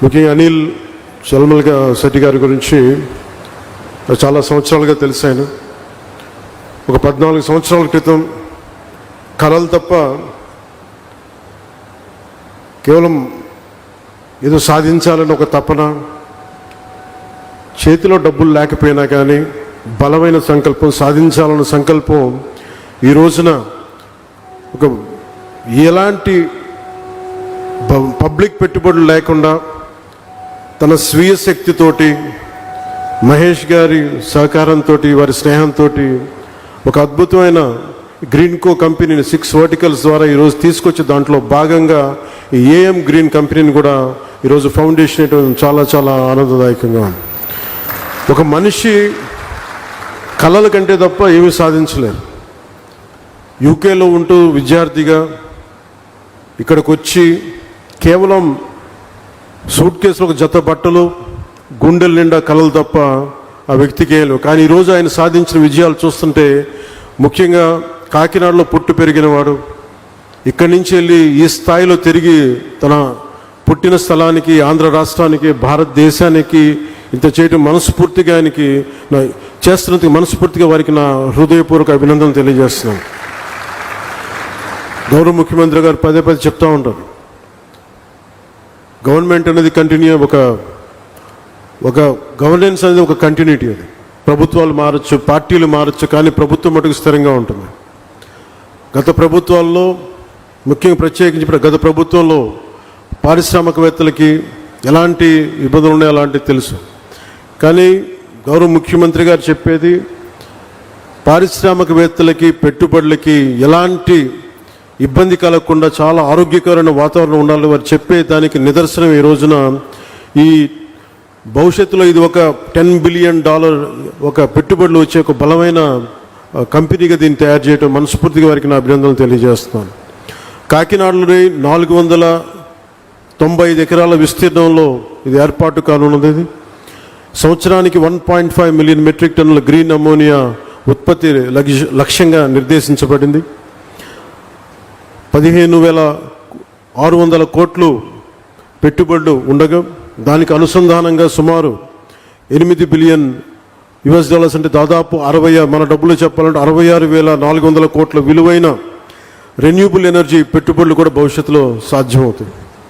ముఖ్యంగా అనిల్ చల్మల్గా శెట్టి గారి గురించి చాలా సంవత్సరాలుగా తెలిసాను. ఒక 14 సంవత్సరాల క్రితం కళలు తప్ప కేవలం ఏదో సాధించాలని ఒక తపన, చేతిలో డబ్బులు లేకపోయినా కానీ బలమైన సంకల్పం, సాధించాలన్న సంకల్పం ఈ రోజున ఒక ఎలాంటి పబ్లిక్ పెట్టుబడులు లేకుండా తన స్వీయ శక్తితోటి, మహేష్ గారి సహకారంతో, వారి స్నేహంతో ఒక అద్భుతమైన గ్రీన్కో కంపెనీని 6 వర్టికల్స్ ద్వారా ఈరోజు తీసుకొచ్చి దాంట్లో భాగంగా ఈ ఏఎం గ్రీన్ కంపెనీని కూడా ఈరోజు ఫౌండేషన్ వేయడం చాలా చాలా ఆనందదాయకంగా ఉంది. ఒక మనిషి కళల కంటే తప్ప ఏమీ సాధించలేరు. యూకేలో ఉంటూ విద్యార్థిగా ఇక్కడికి వచ్చి కేవలం సూట్ కేసులో ఒక జత బట్టలు, గుండెల నిండా కళలు తప్ప ఆ వ్యక్తికి ఏం లేవు. కానీ ఈరోజు ఆయన సాధించిన విజయాలు చూస్తుంటే, ముఖ్యంగా కాకినాడలో పుట్టి పెరిగినవాడు, ఇక్కడి నుంచి వెళ్ళి ఈ స్థాయిలో తిరిగి తన పుట్టిన స్థలానికి, ఆంధ్ర రాష్ట్రానికి, భారతదేశానికి ఇంత చేయడం మనస్ఫూర్తిగా ఆయనకి చేస్తున్నందుకు మనస్ఫూర్తిగా వారికి నా హృదయపూర్వక అభినందనలు తెలియజేస్తున్నాను. గౌరవ ముఖ్యమంత్రి గారు పదే పదే చెప్తూ ఉంటారు, గవర్నమెంట్ అనేది కంటిన్యూ, ఒక గవర్నెన్స్ అనేది ఒక కంటిన్యూటీ. అది ప్రభుత్వాలు మారచ్చు, పార్టీలు మారచ్చు, కానీ ప్రభుత్వం మటుకు స్థిరంగా ఉంటుంది. గత ప్రభుత్వాల్లో, ముఖ్యంగా ప్రత్యేకించి గత ప్రభుత్వంలో పారిశ్రామికవేత్తలకి ఎలాంటి ఇబ్బందులు ఉన్నాయో అలాంటివి తెలుసు. కానీ గౌరవ ముఖ్యమంత్రి గారు చెప్పేది, పారిశ్రామికవేత్తలకి, పెట్టుబడులకి ఎలాంటి ఇబ్బంది కలగకుండా చాలా ఆరోగ్యకరమైన వాతావరణం ఉండాలని వారు చెప్పే దానికి నిదర్శనం ఈ రోజున ఈ భవిష్యత్తులో ఇది ఒక $10 బిలియన్ ఒక పెట్టుబడులు వచ్చే ఒక బలమైన కంపెనీగా దీన్ని తయారు చేయడం మనస్ఫూర్తిగా వారికి నా అభినందనలు తెలియజేస్తున్నాను. కాకినాడలోని 495 ఎకరాల విస్తీర్ణంలో ఇది ఏర్పాటు కానున్నది. ఇది సంవత్సరానికి 1.5 మిలియన్ మెట్రిక్ టన్నుల గ్రీన్ అమోనియా ఉత్పత్తి లక్ష్యంగా నిర్దేశించబడింది. 15,600 కోట్లు పెట్టుబడులు ఉండగా దానికి అనుసంధానంగా సుమారు $8 బిలియన్ అంటే దాదాపు 60, మన డబ్బులు చెప్పాలంటే 66,400 కోట్ల విలువైన రెన్యూబుల్ ఎనర్జీ పెట్టుబడులు కూడా భవిష్యత్తులో సాధ్యమవుతాయి.